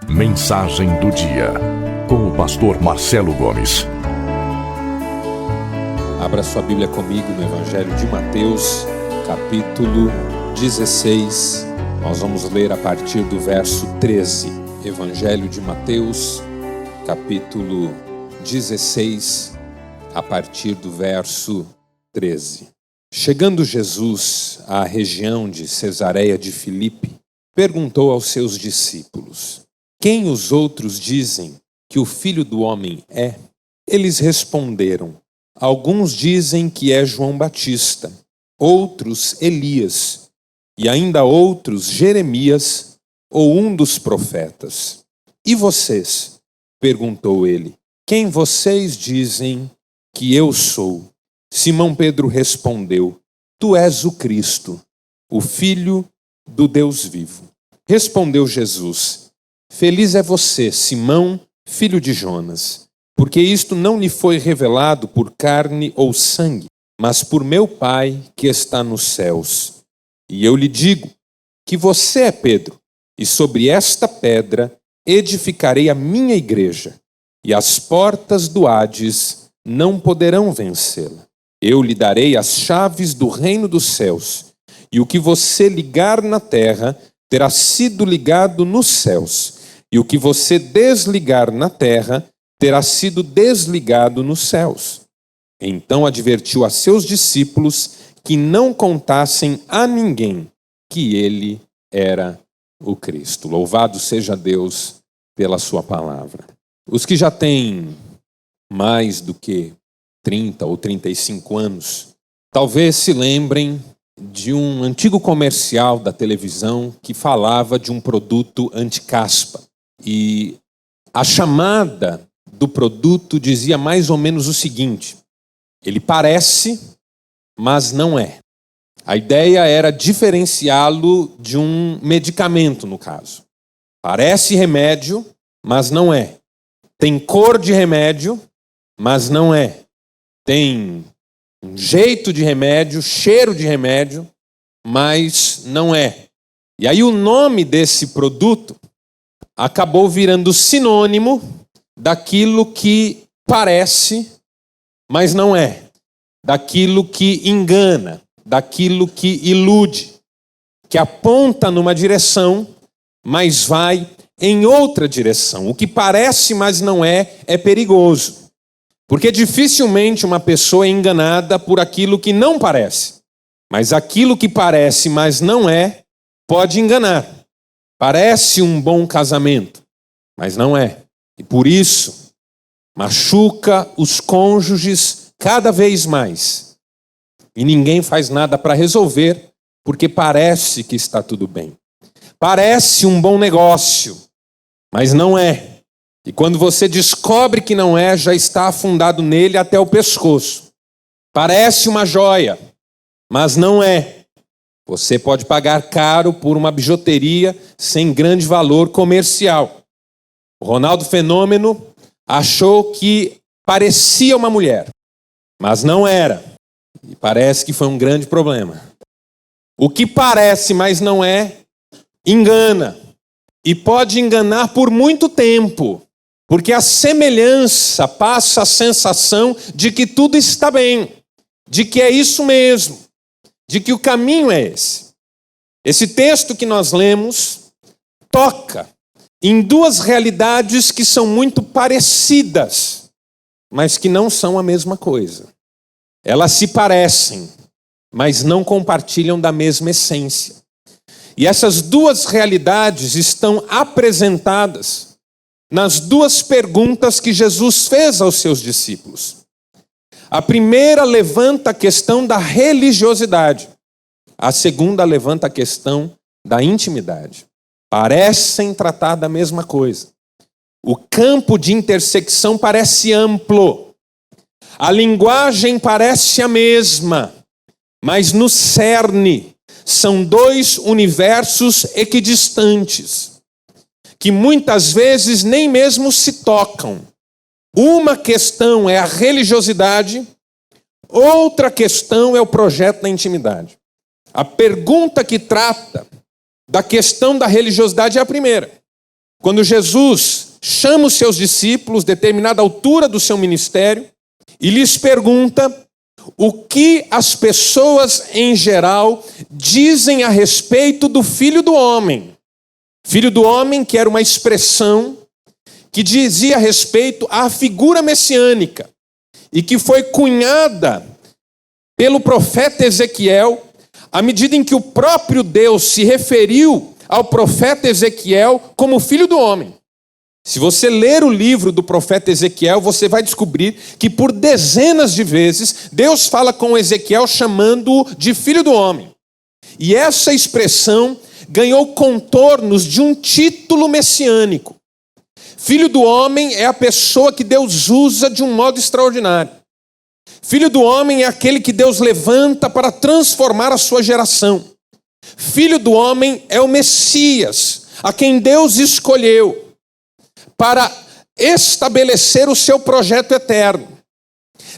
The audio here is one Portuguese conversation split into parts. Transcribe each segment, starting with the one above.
Mensagem do dia, com o pastor Marcelo Gomes. Abra sua Bíblia comigo no Evangelho de Mateus, capítulo 16. Nós vamos ler a partir do verso 13. Evangelho de Mateus, capítulo 16, a partir do verso 13. Chegando Jesus à região de Cesareia de Filipe, perguntou aos seus discípulos: quem os outros dizem que o Filho do Homem é? Eles responderam: alguns dizem que é João Batista, outros Elias, e ainda outros Jeremias ou um dos profetas. E vocês? Perguntou ele. Quem vocês dizem que eu sou? Simão Pedro respondeu: tu és o Cristo, o Filho do Deus vivo. Respondeu Jesus: feliz é você, Simão, filho de Jonas, porque isto não lhe foi revelado por carne ou sangue, mas por meu Pai que está nos céus. E eu lhe digo que você é Pedro, e sobre esta pedra edificarei a minha igreja, e as portas do Hades não poderão vencê-la. Eu lhe darei as chaves do reino dos céus, e o que você ligar na terra terá sido ligado nos céus, e o que você desligar na terra terá sido desligado nos céus. Então advertiu a seus discípulos que não contassem a ninguém que ele era o Cristo. Louvado seja Deus pela sua palavra. Os que já têm mais do que 30 ou 35 anos, talvez se lembrem de um antigo comercial da televisão que falava de um produto anti-caspa. E a chamada do produto dizia mais ou menos o seguinte: ele parece, mas não é. A ideia era diferenciá-lo de um medicamento, no caso. Parece remédio, mas não é. Tem cor de remédio, mas não é. Tem um jeito de remédio, cheiro de remédio, mas não é. E aí o nome desse produto acabou virando sinônimo daquilo que parece, mas não é. Daquilo que engana, daquilo que ilude, que aponta numa direção, mas vai em outra direção. O que parece, mas não é, é perigoso. Porque dificilmente uma pessoa é enganada por aquilo que não parece. Mas aquilo que parece, mas não é, pode enganar. Parece um bom casamento, mas não é. E por isso, machuca os cônjuges cada vez mais. E ninguém faz nada para resolver, porque parece que está tudo bem. Parece um bom negócio, mas não é. E quando você descobre que não é, já está afundado nele até o pescoço. Parece uma joia, mas não é. Você pode pagar caro por uma bijuteria sem grande valor comercial. O Ronaldo Fenômeno achou que parecia uma mulher, mas não era. E parece que foi um grande problema. O que parece, mas não é, engana. E pode enganar por muito tempo. Porque a semelhança passa a sensação de que tudo está bem, de que é isso mesmo, de que o caminho é esse. Esse texto que nós lemos toca em duas realidades que são muito parecidas, mas que não são a mesma coisa. Elas se parecem, mas não compartilham da mesma essência. E essas duas realidades estão apresentadas nas duas perguntas que Jesus fez aos seus discípulos. A primeira levanta a questão da religiosidade. A segunda levanta a questão da intimidade. Parecem tratar da mesma coisa. O campo de intersecção parece amplo. A linguagem parece a mesma. Mas no cerne são dois universos equidistantes, que muitas vezes nem mesmo se tocam. Uma questão é a religiosidade, outra questão é o projeto da intimidade. A pergunta que trata da questão da religiosidade é a primeira. quando Jesus chama os seus discípulos, determinada altura do seu ministério, e lhes pergunta o que as pessoas em geral dizem a respeito do Filho do Homem. Filho do Homem, que era uma expressão que dizia respeito à figura messiânica e que foi cunhada pelo profeta Ezequiel, à medida em que o próprio Deus se referiu ao profeta Ezequiel como Filho do Homem. Se você ler o livro do profeta Ezequiel, você vai descobrir que por dezenas de vezes Deus fala com Ezequiel chamando-o de Filho do Homem. E essa expressão ganhou contornos de um título messiânico. Filho do Homem é a pessoa que Deus usa de um modo extraordinário. Filho do Homem é aquele que Deus levanta para transformar a sua geração. Filho do Homem é o Messias, a quem Deus escolheu para estabelecer o seu projeto eterno.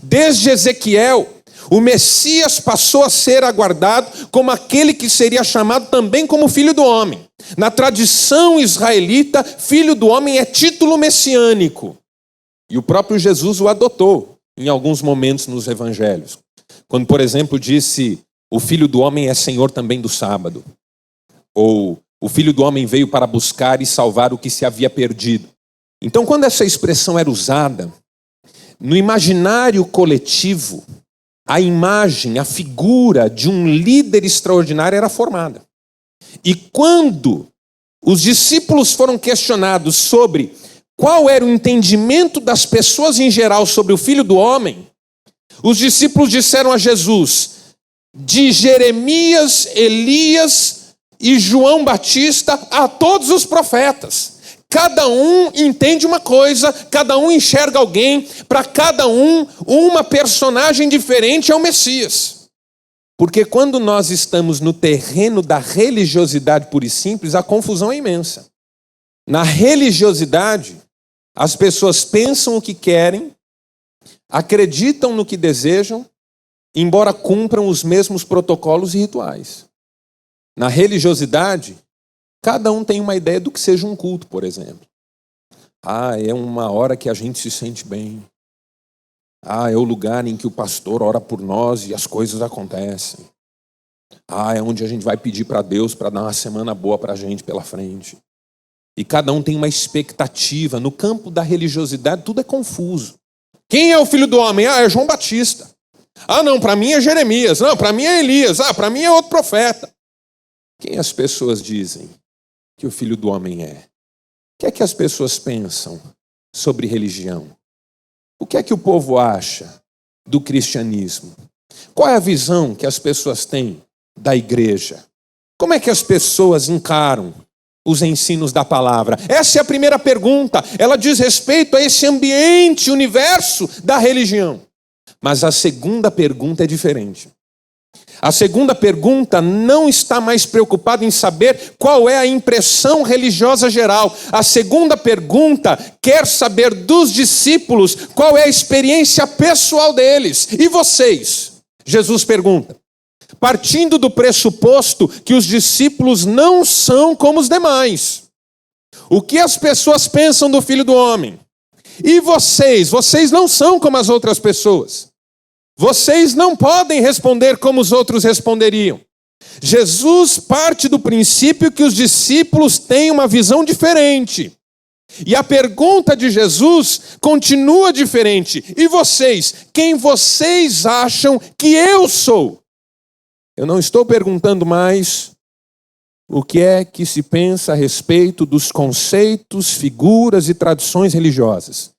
Desde Ezequiel, o Messias passou a ser aguardado como aquele que seria chamado também como Filho do Homem. Na tradição israelita, Filho do Homem é título messiânico. E o próprio Jesus o adotou em alguns momentos nos evangelhos. Quando, por exemplo, disse: o Filho do Homem é Senhor também do sábado. Ou o Filho do Homem veio para buscar e salvar o que se havia perdido. Então, quando essa expressão era usada, no imaginário coletivo, a imagem, a figura de um líder extraordinário era formada. E quando os discípulos foram questionados sobre qual era o entendimento das pessoas em geral sobre o Filho do Homem, os discípulos disseram a Jesus: de Jeremias, Elias e João Batista a todos os profetas. Cada um entende uma coisa, cada um enxerga alguém, para cada um, uma personagem diferente é o Messias. Porque quando nós estamos no terreno da religiosidade pura e simples, a confusão é imensa. Na religiosidade, as pessoas pensam o que querem, acreditam no que desejam, embora cumpram os mesmos protocolos e rituais. Na religiosidade, cada um tem uma ideia do que seja um culto, por exemplo. É uma hora que a gente se sente bem. É o lugar em que o pastor ora por nós e as coisas acontecem. É onde a gente vai pedir para Deus para dar uma semana boa para a gente pela frente. E cada um tem uma expectativa. No campo da religiosidade, tudo é confuso. Quem é o Filho do Homem? É João Batista. Não, para mim é Jeremias. Não, para mim é Elias. Para mim é outro profeta. Quem as pessoas dizem que o Filho do Homem é? O que é que as pessoas pensam sobre religião? O que é que o povo acha do cristianismo? Qual é a visão que as pessoas têm da igreja? Como é que as pessoas encaram os ensinos da palavra? Essa é a primeira pergunta. Ela diz respeito a esse ambiente, universo da religião. Mas a segunda pergunta é diferente. A segunda pergunta não está mais preocupada em saber qual é a impressão religiosa geral. A segunda pergunta quer saber dos discípulos qual é a experiência pessoal deles. E vocês? Jesus pergunta, partindo do pressuposto que os discípulos não são como os demais. O que as pessoas pensam do Filho do Homem? E vocês? Vocês não são como as outras pessoas. Vocês não podem responder como os outros responderiam. Jesus parte do princípio que os discípulos têm uma visão diferente. E a pergunta de Jesus continua diferente. E vocês? Quem vocês acham que eu sou? Eu não estou perguntando mais o que é que se pensa a respeito dos conceitos, figuras e tradições religiosas.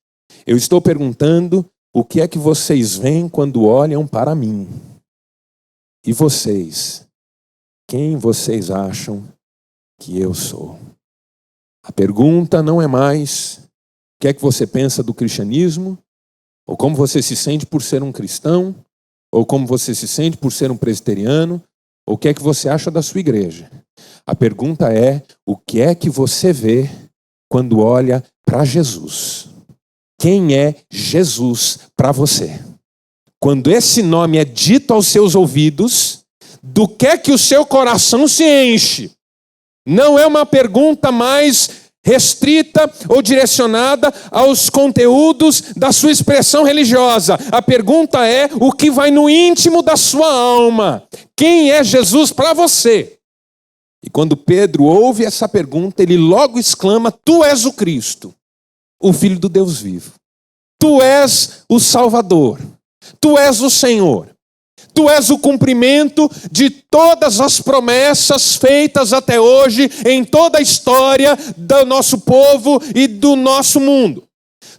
Eu estou perguntando o que é que vocês veem quando olham para mim. E vocês? Quem vocês acham que eu sou? A pergunta não é mais o que é que você pensa do cristianismo, ou como você se sente por ser um cristão, ou como você se sente por ser um presbiteriano, ou o que é que você acha da sua igreja. A pergunta é, o que é que você vê quando olha para Jesus? Quem é Jesus para você? Quando esse nome é dito aos seus ouvidos, do que é que o seu coração se enche? Não é uma pergunta mais restrita ou direcionada aos conteúdos da sua expressão religiosa. A pergunta é o que vai no íntimo da sua alma. Quem é Jesus para você? E quando Pedro ouve essa pergunta, ele logo exclama: Tu és o Cristo, o Filho do Deus vivo. Tu és o Salvador. Tu és o Senhor. Tu és o cumprimento de todas as promessas feitas até hoje em toda a história do nosso povo e do nosso mundo.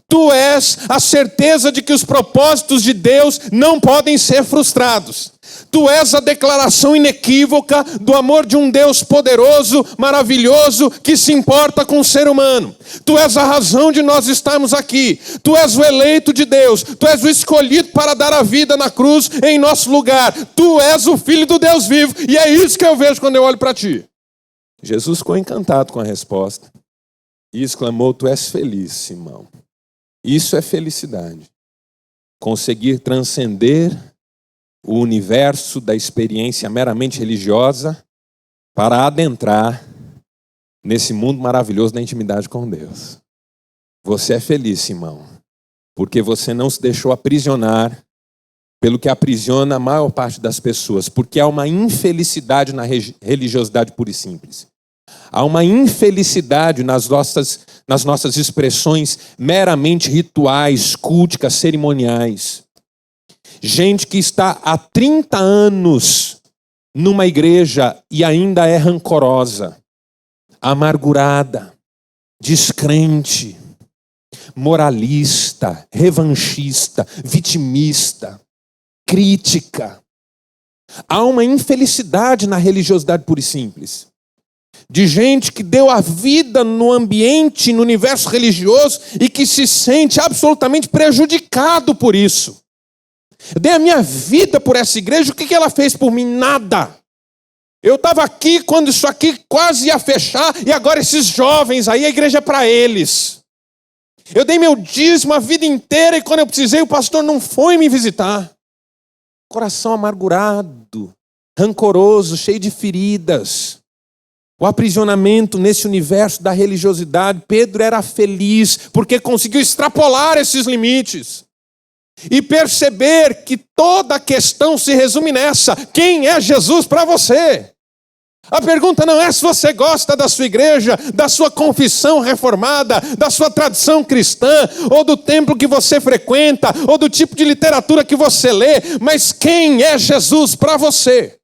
Tu és a certeza de que os propósitos de Deus não podem ser frustrados. Tu és a declaração inequívoca do amor de um Deus poderoso, maravilhoso, que se importa com o ser humano. Tu és a razão de nós estarmos aqui. Tu és o eleito de Deus. Tu és o escolhido para dar a vida na cruz em nosso lugar. Tu és o Filho do Deus vivo. E é isso que eu vejo quando eu olho para ti. Jesus ficou encantado com a resposta e exclamou: Tu és feliz, Simão. Isso é felicidade. Conseguir transcender o universo da experiência meramente religiosa para adentrar nesse mundo maravilhoso da intimidade com Deus. Você é feliz, Simão, porque você não se deixou aprisionar pelo que aprisiona a maior parte das pessoas, porque há uma infelicidade na religiosidade pura e simples. Há uma infelicidade nas nossas expressões meramente rituais, culticas, cerimoniais. Gente que está há 30 anos numa igreja e ainda é rancorosa, amargurada, descrente, moralista, revanchista, vitimista, crítica. Há uma infelicidade na religiosidade pura e simples. De gente que deu a vida no ambiente, no universo religioso e que se sente absolutamente prejudicado por isso. Eu dei a minha vida por essa igreja, o que ela fez por mim? Nada. Eu estava aqui quando isso aqui quase ia fechar e agora esses jovens aí, a igreja é para eles. Eu dei meu dízimo a vida inteira e quando eu precisei o pastor não foi me visitar. Coração amargurado, rancoroso, cheio de feridas. O aprisionamento nesse universo da religiosidade. Pedro era feliz porque conseguiu extrapolar esses limites. E perceber que toda a questão se resume nessa: quem é Jesus para você? A pergunta não é se você gosta da sua igreja, da sua confissão reformada, da sua tradição cristã, ou do templo que você frequenta, ou do tipo de literatura que você lê, mas quem é Jesus para você?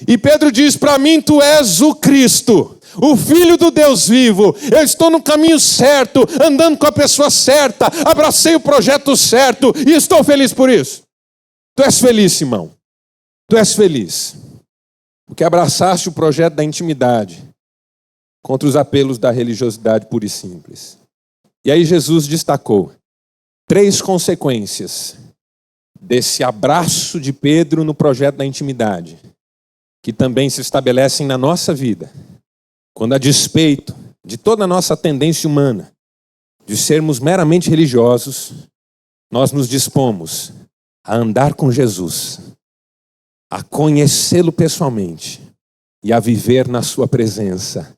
E Pedro diz: para mim tu és o Cristo, o Filho do Deus vivo. Eu estou no caminho certo, andando com a pessoa certa, abracei o projeto certo e estou feliz por isso. Tu és feliz, Simão. Tu és feliz. Porque abraçaste o projeto da intimidade contra os apelos da religiosidade pura e simples. E aí Jesus destacou 3 consequências desse abraço de Pedro no projeto da intimidade, que também se estabelecem na nossa vida. Quando, a despeito de toda a nossa tendência humana de sermos meramente religiosos, nós nos dispomos a andar com Jesus, a conhecê-lo pessoalmente e a viver na sua presença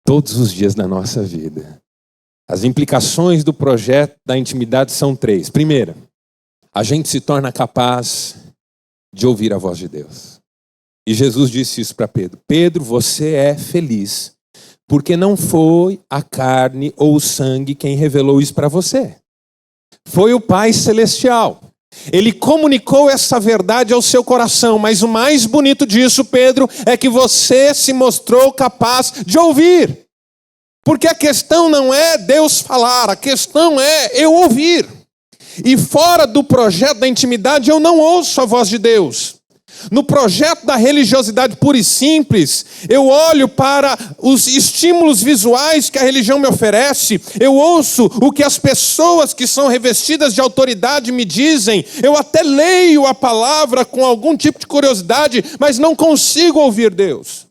todos os dias da nossa vida. As implicações do projeto da intimidade são 3. Primeira, a gente se torna capaz de ouvir a voz de Deus. E Jesus disse isso para Pedro: Pedro, você é feliz, porque não foi a carne ou o sangue quem revelou isso para você. Foi o Pai Celestial. Ele comunicou essa verdade ao seu coração, mas o mais bonito disso, Pedro, é que você se mostrou capaz de ouvir. Porque a questão não é Deus falar, a questão é eu ouvir. E fora do projeto da intimidade, eu não ouço a voz de Deus. No projeto da religiosidade pura e simples, eu olho para os estímulos visuais que a religião me oferece, eu ouço o que as pessoas que são revestidas de autoridade me dizem, eu até leio a palavra com algum tipo de curiosidade, mas não consigo ouvir Deus.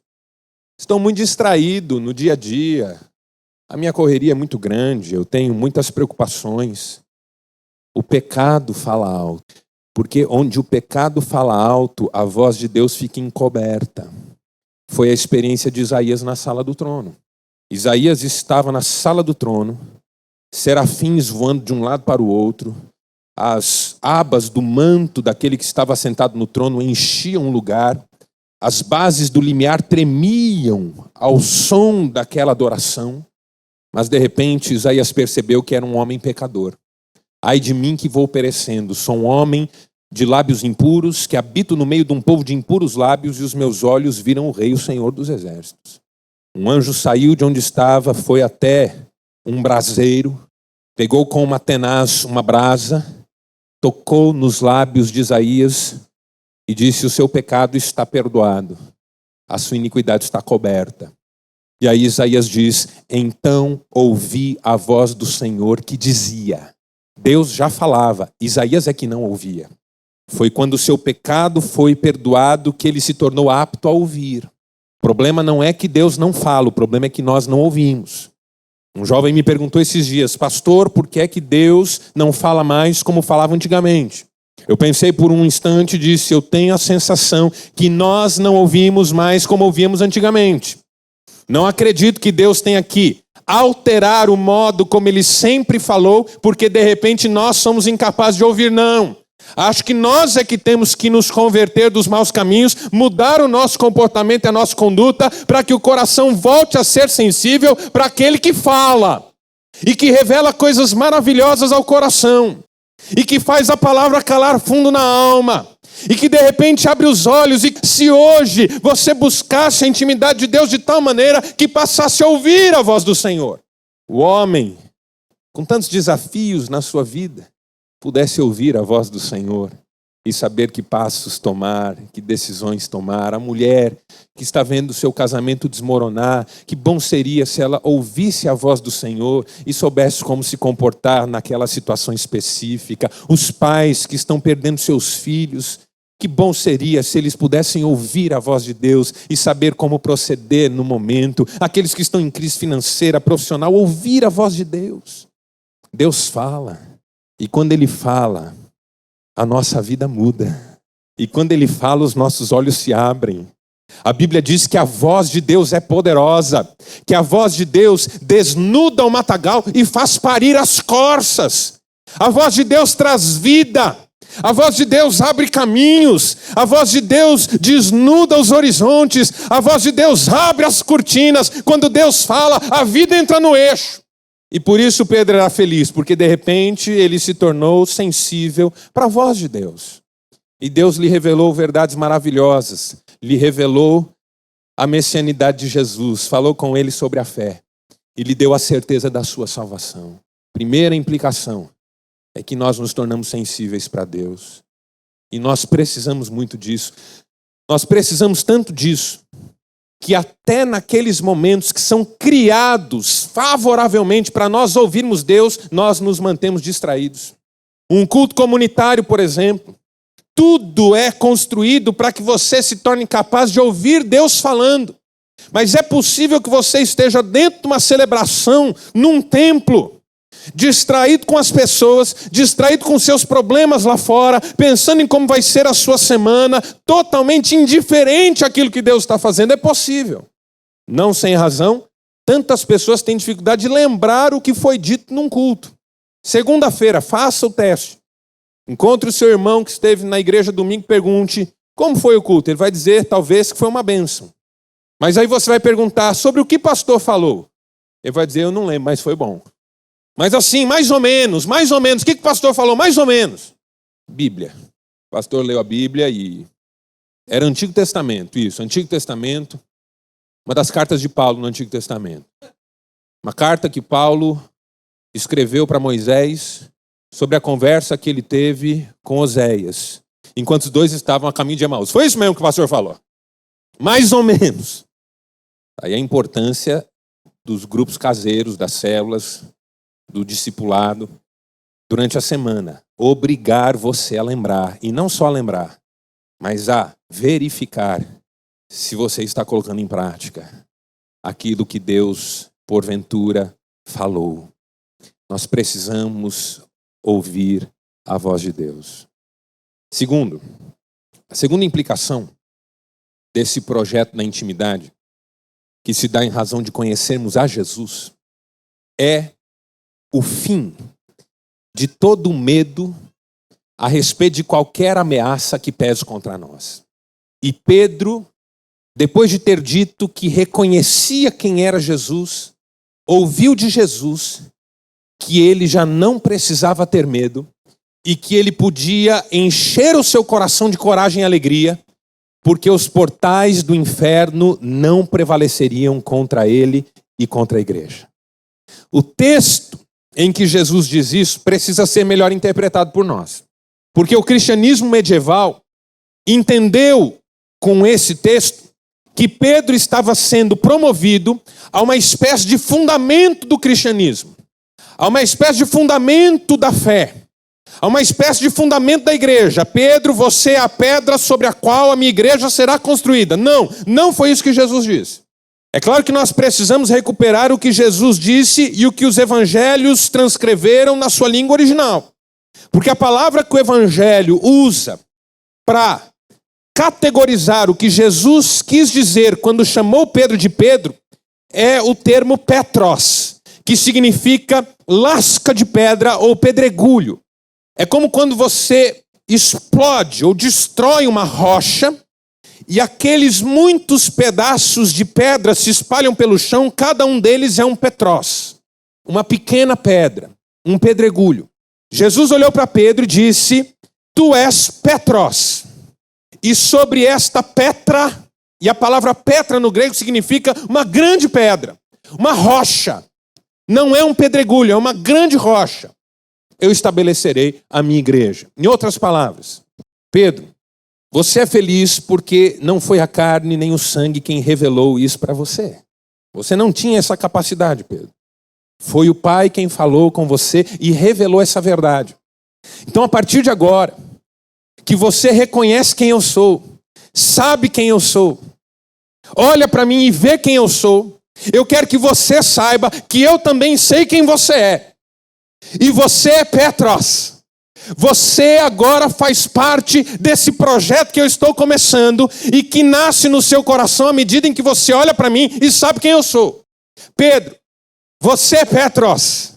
Estou muito distraído no dia a dia, a minha correria é muito grande, eu tenho muitas preocupações. O pecado fala alto. Porque onde o pecado fala alto, a voz de Deus fica encoberta. Foi a experiência de Isaías na sala do trono. Isaías estava na sala do trono, serafins voando de um lado para o outro, as abas do manto daquele que estava sentado no trono enchiam o lugar, as bases do limiar tremiam ao som daquela adoração, mas de repente Isaías percebeu que era um homem pecador. Ai de mim que vou perecendo, sou um homem de lábios impuros, que habito no meio de um povo de impuros lábios, e os meus olhos viram o Rei, o Senhor dos Exércitos. Um anjo saiu de onde estava, foi até um braseiro, pegou com uma tenaz uma brasa, tocou nos lábios de Isaías e disse: o seu pecado está perdoado, a sua iniquidade está coberta. E aí Isaías diz: então ouvi a voz do Senhor que dizia. Deus já falava, Isaías é que não ouvia. Foi quando o seu pecado foi perdoado que ele se tornou apto a ouvir. O problema não é que Deus não fala, o problema é que nós não ouvimos. Um jovem me perguntou esses dias: pastor, por que é que Deus não fala mais como falava antigamente? Eu pensei por um instante e disse: eu tenho a sensação que nós não ouvimos mais como ouvíamos antigamente. Não acredito que Deus tenha que alterar o modo como Ele sempre falou, porque de repente nós somos incapazes de ouvir, não. Acho que nós é que temos que nos converter dos maus caminhos, mudar o nosso comportamento e a nossa conduta, para que o coração volte a ser sensível para aquele que fala, e que revela coisas maravilhosas ao coração, e que faz a palavra calar fundo na alma, e que de repente abre os olhos, e se hoje você buscasse a intimidade de Deus de tal maneira que passasse a ouvir a voz do Senhor, o homem, com tantos desafios na sua vida, pudesse ouvir a voz do Senhor e saber que passos tomar, que decisões tomar. A mulher que está vendo o seu casamento desmoronar, que bom seria se ela ouvisse a voz do Senhor e soubesse como se comportar naquela situação específica. Os pais que estão perdendo seus filhos, que bom seria se eles pudessem ouvir a voz de Deus e saber como proceder no momento. Aqueles que estão em crise financeira, profissional, ouvir a voz de Deus. Deus fala. E quando Ele fala, a nossa vida muda. E quando Ele fala, os nossos olhos se abrem. A Bíblia diz que a voz de Deus é poderosa, que a voz de Deus desnuda o matagal e faz parir as corças. A voz de Deus traz vida. A voz de Deus abre caminhos. A voz de Deus desnuda os horizontes. A voz de Deus abre as cortinas. Quando Deus fala, a vida entra no eixo. E por isso Pedro era feliz, porque de repente ele se tornou sensível para a voz de Deus. E Deus lhe revelou verdades maravilhosas, lhe revelou a messianidade de Jesus, falou com ele sobre a fé e lhe deu a certeza da sua salvação. Primeira implicação é que nós nos tornamos sensíveis para Deus. E nós precisamos muito disso. Nós precisamos tanto disso, que até naqueles momentos que são criados favoravelmente para nós ouvirmos Deus, nós nos mantemos distraídos. Um culto comunitário, por exemplo, tudo é construído para que você se torne capaz de ouvir Deus falando. Mas é possível que você esteja dentro de uma celebração, num templo, distraído com as pessoas, distraído com seus problemas lá fora, pensando em como vai ser a sua semana, totalmente indiferente àquilo que Deus está fazendo. É possível. Não sem razão, tantas pessoas têm dificuldade de lembrar o que foi dito num culto. Segunda-feira, faça o teste. Encontre o seu irmão que esteve na igreja domingo e pergunte: como foi o culto? Ele vai dizer, talvez, que foi uma bênção. Mas aí você vai perguntar: sobre o que o pastor falou? Ele vai dizer: eu não lembro, mas foi bom. Mas assim, mais ou menos. O que o pastor falou? Mais ou menos. Bíblia. O pastor leu a Bíblia e... era Antigo Testamento, isso, Antigo Testamento. Uma das cartas de Paulo no Antigo Testamento. Uma carta que Paulo escreveu para Moisés sobre a conversa que ele teve com Oséias, enquanto os dois estavam a caminho de Emaús. Foi isso mesmo que o pastor falou? Mais ou menos. Aí a importância dos grupos caseiros, das células, do discipulado, durante a semana. Obrigar você a lembrar, e não só a lembrar, mas a verificar se você está colocando em prática aquilo que Deus, porventura, falou. Nós precisamos ouvir a voz de Deus. Segundo, a segunda implicação desse projeto da intimidade, que se dá em razão de conhecermos a Jesus é o fim de todo medo a respeito de qualquer ameaça que pese contra nós. E Pedro, depois de ter dito que reconhecia quem era Jesus, ouviu de Jesus que ele já não precisava ter medo e que ele podia encher o seu coração de coragem e alegria, porque os portais do inferno não prevaleceriam contra ele e contra a igreja. O texto em que Jesus diz isso precisa ser melhor interpretado por nós. Porque o cristianismo medieval entendeu com esse texto que Pedro estava sendo promovido a uma espécie de fundamento do cristianismo, a uma espécie de fundamento da fé, a uma espécie de fundamento da igreja. Pedro, você é a pedra sobre a qual a minha igreja será construída. Não foi isso que Jesus disse. É claro que nós precisamos recuperar o que Jesus disse e o que os evangelhos transcreveram na sua língua original. Porque a palavra que o evangelho usa para categorizar o que Jesus quis dizer quando chamou Pedro de Pedro é o termo Petros, que significa lasca de pedra ou pedregulho. É como quando você explode ou destrói uma rocha e aqueles muitos pedaços de pedra se espalham pelo chão, cada um deles é um Petros, uma pequena pedra, um pedregulho. Jesus olhou para Pedro e disse: tu és Petros, e sobre esta Petra, e a palavra Petra no grego significa uma grande pedra, uma rocha, não é um pedregulho, é uma grande rocha, eu estabelecerei a minha igreja. Em outras palavras, Pedro, você é feliz porque não foi a carne nem o sangue quem revelou isso para você. Você não tinha essa capacidade, Pedro. Foi o Pai quem falou com você e revelou essa verdade. Então, a partir de agora, que você reconhece quem eu sou, sabe quem eu sou, olha para mim e vê quem eu sou, eu quero que você saiba que eu também sei quem você é. E você é Petros. Você agora faz parte desse projeto que eu estou começando e que nasce no seu coração à medida em que você olha para mim e sabe quem eu sou. Pedro, você é Petros,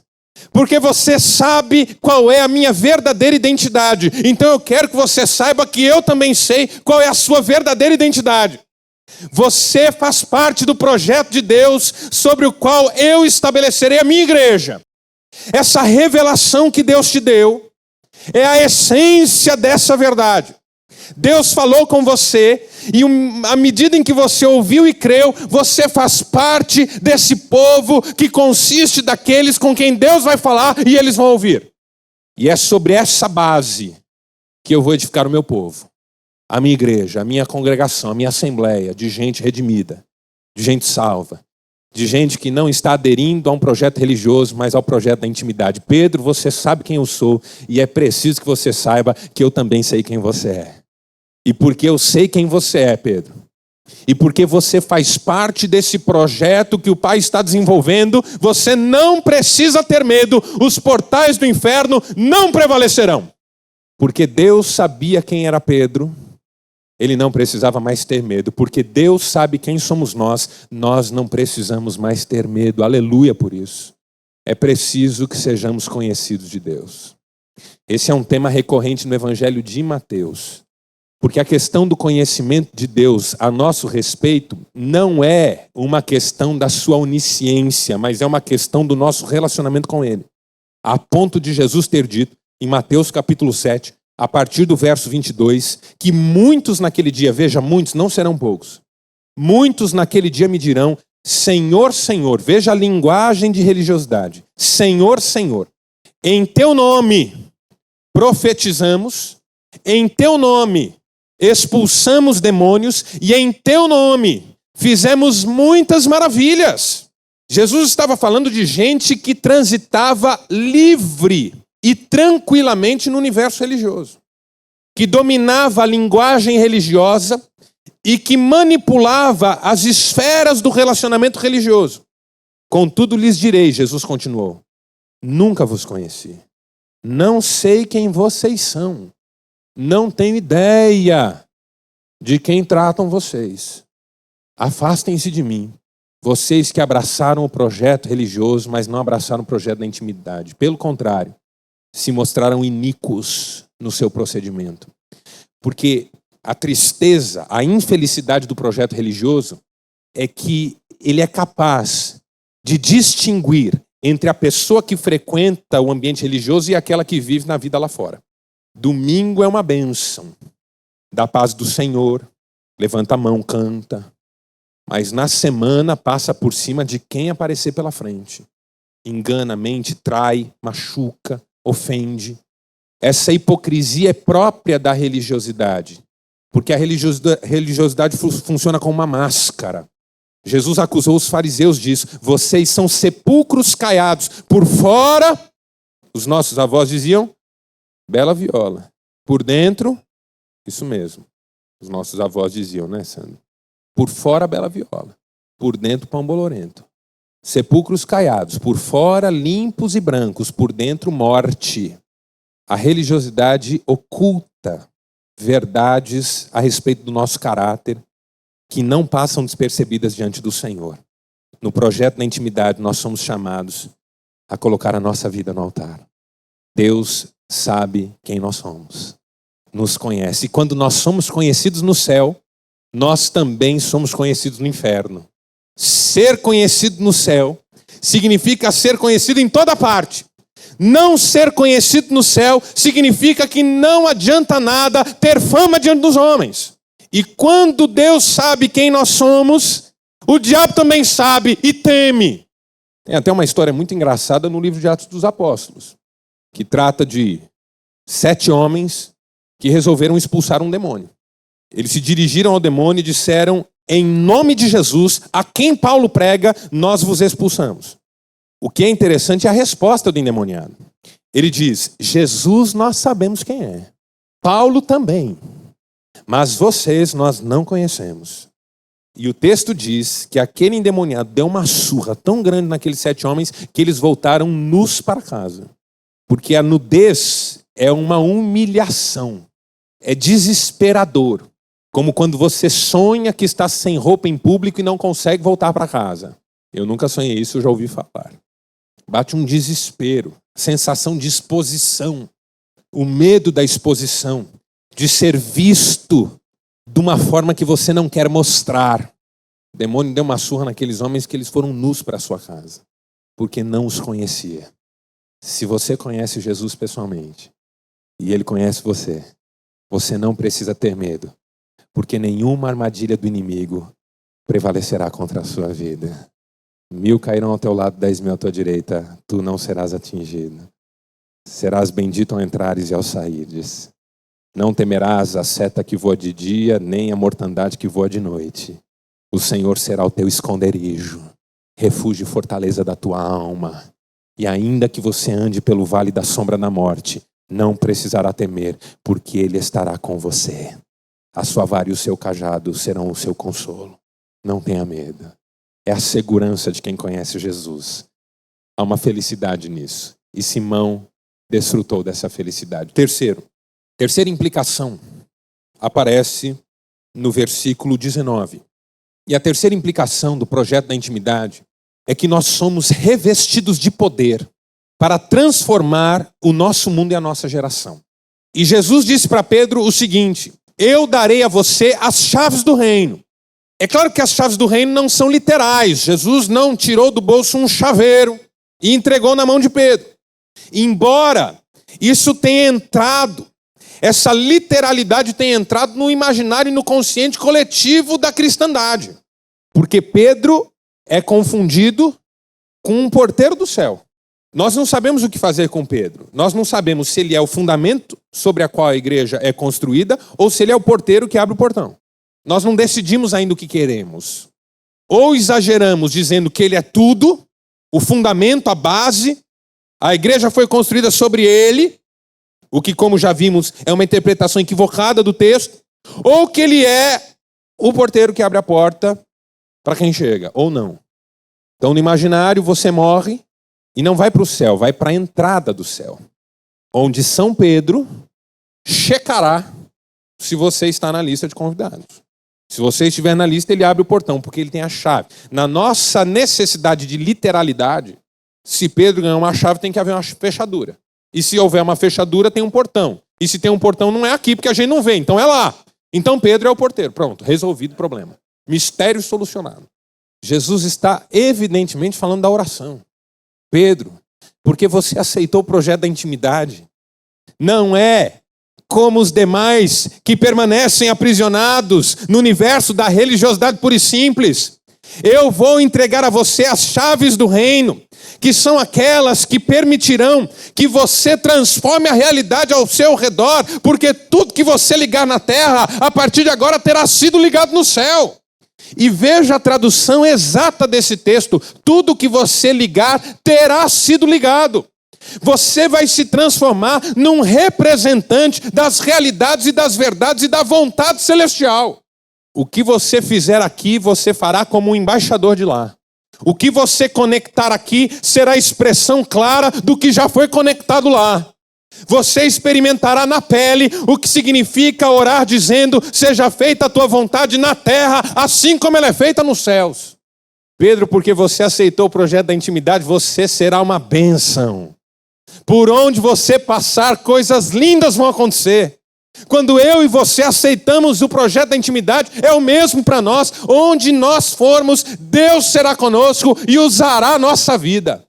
porque você sabe qual é a minha verdadeira identidade. Então eu quero que você saiba que eu também sei qual é a sua verdadeira identidade. Você faz parte do projeto de Deus sobre o qual eu estabelecerei a minha igreja. Essa revelação que Deus te deu é a essência dessa verdade. Deus falou com você e à medida em que você ouviu e creu, você faz parte desse povo que consiste daqueles com quem Deus vai falar e eles vão ouvir. E é sobre essa base que eu vou edificar o meu povo, a minha igreja, a minha congregação, a minha assembleia de gente redimida, de gente salva, de gente que não está aderindo a um projeto religioso, mas ao projeto da intimidade. Pedro, você sabe quem eu sou e é preciso que você saiba que eu também sei quem você é. E porque eu sei quem você é, Pedro, e porque você faz parte desse projeto que o Pai está desenvolvendo, você não precisa ter medo, os portais do inferno não prevalecerão. Porque Deus sabia quem era Pedro, ele não precisava mais ter medo. Porque Deus sabe quem somos nós não precisamos mais ter medo. Aleluia por isso. É preciso que sejamos conhecidos de Deus. Esse é um tema recorrente no Evangelho de Mateus. Porque a questão do conhecimento de Deus a nosso respeito não é uma questão da sua onisciência, mas é uma questão do nosso relacionamento com Ele. A ponto de Jesus ter dito, em Mateus capítulo 7, a partir do verso 22, que muitos naquele dia, veja, muitos, não serão poucos, muitos naquele dia me dirão, Senhor, Senhor, veja a linguagem de religiosidade, Senhor, Senhor, em teu nome profetizamos, em teu nome expulsamos demônios e em teu nome fizemos muitas maravilhas. Jesus estava falando de gente que transitava livre e tranquilamente no universo religioso, que dominava a linguagem religiosa e que manipulava as esferas do relacionamento religioso. Contudo lhes direi, Jesus continuou, nunca vos conheci. Não sei quem vocês são. Não tenho ideia de quem tratam vocês. Afastem-se de mim, Vocês que abraçaram o projeto religioso, mas não abraçaram o projeto da intimidade. Pelo contrário, se mostraram iníquos no seu procedimento. Porque a tristeza, a infelicidade do projeto religioso é que ele é capaz de distinguir entre a pessoa que frequenta o ambiente religioso e aquela que vive na vida lá fora. Domingo é uma bênção. Dá paz do Senhor, levanta a mão, canta. Mas na semana passa por cima de quem aparecer pela frente. Engana, mente, trai, machuca, ofende. Essa hipocrisia é própria da religiosidade. Porque a religiosidade funciona como uma máscara. Jesus acusou os fariseus disso. Vocês são sepulcros caiados. Por fora, os nossos avós diziam, bela viola. Por dentro, isso mesmo. Os nossos avós diziam, né, Sandro? Por fora, bela viola. Por dentro, pão bolorento. Sepulcros caiados. Por fora, limpos e brancos. Por dentro, morte. A religiosidade oculta verdades a respeito do nosso caráter que não passam despercebidas diante do Senhor. No projeto da intimidade, nós somos chamados a colocar a nossa vida no altar. Deus sabe quem nós somos. Nos conhece. E quando nós somos conhecidos no céu, nós também somos conhecidos no inferno. Ser conhecido no céu significa ser conhecido em toda parte. Não ser conhecido no céu significa que não adianta nada ter fama diante dos homens. E quando Deus sabe quem nós somos, o diabo também sabe e teme. Tem até uma história muito engraçada no livro de Atos dos Apóstolos, que trata de 7 homens que resolveram expulsar um demônio. Eles se dirigiram ao demônio e disseram, em nome de Jesus, a quem Paulo prega, nós vos expulsamos. O que é interessante é a resposta do endemoniado. Ele diz, Jesus nós sabemos quem é. Paulo também. Mas vocês nós não conhecemos. E o texto diz que aquele endemoniado deu uma surra tão grande naqueles 7 homens que eles voltaram nus para casa. Porque a nudez é uma humilhação. É desesperador. Como quando você sonha que está sem roupa em público e não consegue voltar para casa. Eu nunca sonhei isso, eu já ouvi falar. Bate um desespero, sensação de exposição, o medo da exposição, de ser visto de uma forma que você não quer mostrar. O demônio deu uma surra naqueles homens que eles foram nus para a sua casa, porque não os conhecia. Se você conhece Jesus pessoalmente, e ele conhece você, você não precisa ter medo, porque nenhuma armadilha do inimigo prevalecerá contra a sua vida. 1000 cairão ao teu lado, 10.000 à tua direita, tu não serás atingido. Serás bendito ao entrares e ao saíres. Não temerás a seta que voa de dia, nem a mortandade que voa de noite. O Senhor será o teu esconderijo, refúgio e fortaleza da tua alma. E ainda que você ande pelo vale da sombra da morte, não precisará temer, porque Ele estará com você. A sua vara e o seu cajado serão o seu consolo. Não tenha medo. É a segurança de quem conhece Jesus. Há uma felicidade nisso. E Simão desfrutou dessa felicidade. Terceira implicação aparece no versículo 19. E a terceira implicação do projeto da intimidade é que nós somos revestidos de poder para transformar o nosso mundo e a nossa geração. E Jesus disse para Pedro o seguinte, eu darei a você as chaves do reino. É claro que as chaves do reino não são literais. Jesus não tirou do bolso um chaveiro e entregou na mão de Pedro. Embora isso tenha entrado, essa literalidade tenha entrado no imaginário e no consciente coletivo da cristandade. Porque Pedro é confundido com um porteiro do céu. Nós não sabemos o que fazer com Pedro. Nós não sabemos se ele é o fundamento sobre a qual a igreja é construída ou se ele é o porteiro que abre o portão. Nós não decidimos ainda o que queremos. Ou exageramos dizendo que ele é tudo, o fundamento, a base, a igreja foi construída sobre ele, o que, como já vimos, é uma interpretação equivocada do texto, ou que ele é o porteiro que abre a porta para quem chega, ou não. Então, no imaginário, você morre e não vai para o céu, vai para a entrada do céu, onde São Pedro checará se você está na lista de convidados. Se você estiver na lista, ele abre o portão, porque ele tem a chave. Na nossa necessidade de literalidade, se Pedro ganhar uma chave, tem que haver uma fechadura. E se houver uma fechadura, tem um portão. E se tem um portão, não é aqui, porque a gente não vê, então é lá. Então Pedro é o porteiro. Pronto, resolvido o problema. Mistério solucionado. Jesus está evidentemente falando da oração. Pedro, porque você aceitou o projeto da intimidade, não é como os demais que permanecem aprisionados no universo da religiosidade pura e simples. Eu vou entregar a você as chaves do reino, que são aquelas que permitirão que você transforme a realidade ao seu redor, porque tudo que você ligar na terra, a partir de agora terá sido ligado no céu. E veja a tradução exata desse texto: tudo que você ligar terá sido ligado. Você vai se transformar num representante das realidades e das verdades e da vontade celestial. O que você fizer aqui, você fará como um embaixador de lá. O que você conectar aqui será expressão clara do que já foi conectado lá. Você experimentará na pele o que significa orar dizendo: seja feita a tua vontade na terra, assim como ela é feita nos céus. Pedro, porque você aceitou o projeto da intimidade, você será uma bênção. Por onde você passar, coisas lindas vão acontecer. Quando eu e você aceitamos o projeto da intimidade, é o mesmo para nós. Onde nós formos, Deus será conosco e usará a nossa vida.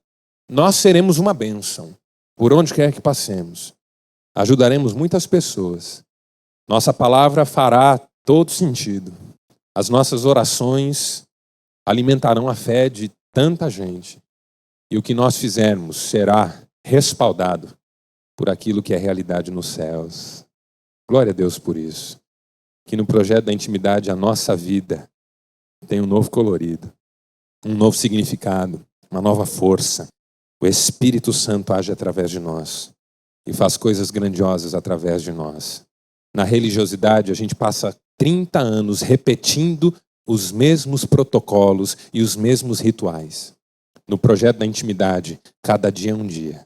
Nós seremos uma bênção. Por onde quer que passemos, ajudaremos muitas pessoas. Nossa palavra fará todo sentido. As nossas orações alimentarão a fé de tanta gente. E o que nós fizermos será respaldado por aquilo que é realidade nos céus. Glória a Deus por isso. Que no projeto da intimidade a nossa vida tem um novo colorido, um novo significado, uma nova força. O Espírito Santo age através de nós e faz coisas grandiosas através de nós. Na religiosidade, a gente passa 30 anos repetindo os mesmos protocolos e os mesmos rituais. No projeto da intimidade, cada dia é um dia.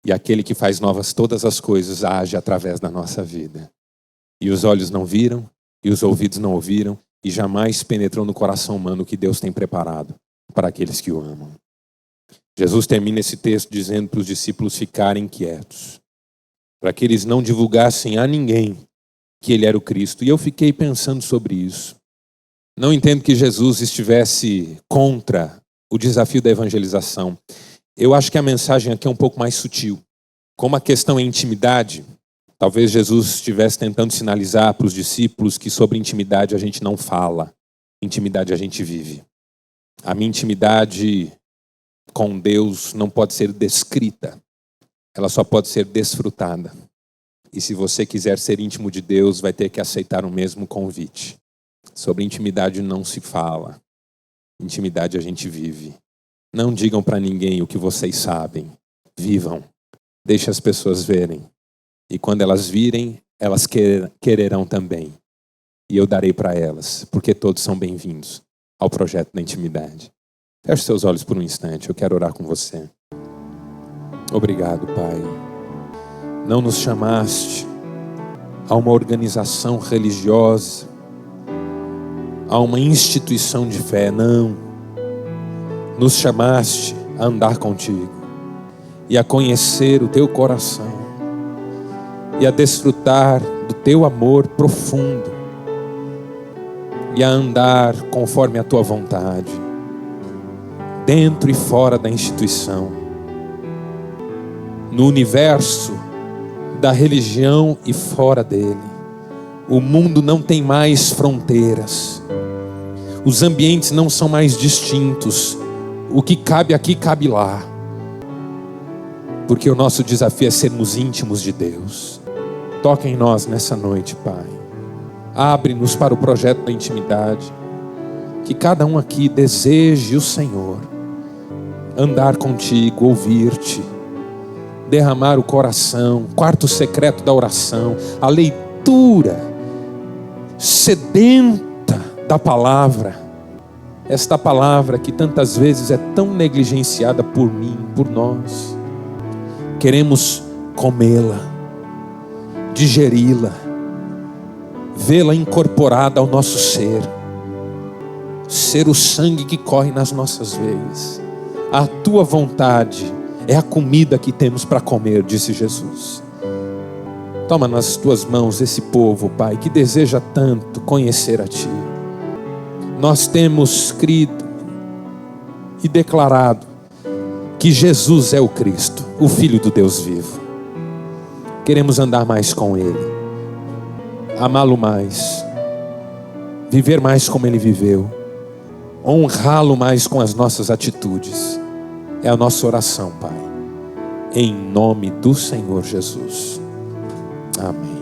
E aquele que faz novas todas as coisas age através da nossa vida. E os olhos não viram, e os ouvidos não ouviram, e jamais penetrou no coração humano o que Deus tem preparado para aqueles que o amam. Jesus termina esse texto dizendo para os discípulos ficarem quietos, para que eles não divulgassem a ninguém que ele era o Cristo. E eu fiquei pensando sobre isso. Não entendo que Jesus estivesse contra o desafio da evangelização. Eu acho que a mensagem aqui é um pouco mais sutil. Como a questão é intimidade, talvez Jesus estivesse tentando sinalizar para os discípulos que sobre intimidade a gente não fala, intimidade a gente vive. A minha intimidade com Deus não pode ser descrita, ela só pode ser desfrutada. E se você quiser ser íntimo de Deus, vai ter que aceitar o mesmo convite. Sobre intimidade não se fala, intimidade a gente vive. Não digam para ninguém o que vocês sabem, vivam, deixe as pessoas verem. E quando elas virem, elas quererão também. E eu darei para elas, porque todos são bem-vindos ao projeto da intimidade. Feche seus olhos por um instante, eu quero orar com você. Obrigado, Pai. Não nos chamaste a uma organização religiosa, a uma instituição de fé, não. Nos chamaste a andar contigo e a conhecer o teu coração e a desfrutar do teu amor profundo e a andar conforme a tua vontade, dentro e fora da instituição, no universo da religião e fora dele. O mundo não tem mais fronteiras, os ambientes não são mais distintos, o que cabe aqui cabe lá, porque o nosso desafio é sermos íntimos de Deus. Toca em nós nessa noite, Pai. Abre-nos para o projeto da intimidade, que cada um aqui deseje o Senhor, andar contigo, ouvir-te, derramar o coração, quarto secreto da oração, a leitura sedenta da palavra, esta palavra que tantas vezes é tão negligenciada por mim, por nós. Queremos comê-la, digeri-la, vê-la incorporada ao nosso ser o sangue que corre nas nossas veias. A tua vontade é a comida que temos para comer, disse Jesus. Toma nas tuas mãos esse povo, Pai, que deseja tanto conhecer a Ti. Nós temos crido e declarado que Jesus é o Cristo, o Filho do Deus vivo. Queremos andar mais com Ele, amá-lo mais, viver mais como Ele viveu, honrá-lo mais com as nossas atitudes. É a nossa oração, Pai, em nome do Senhor Jesus. Amém.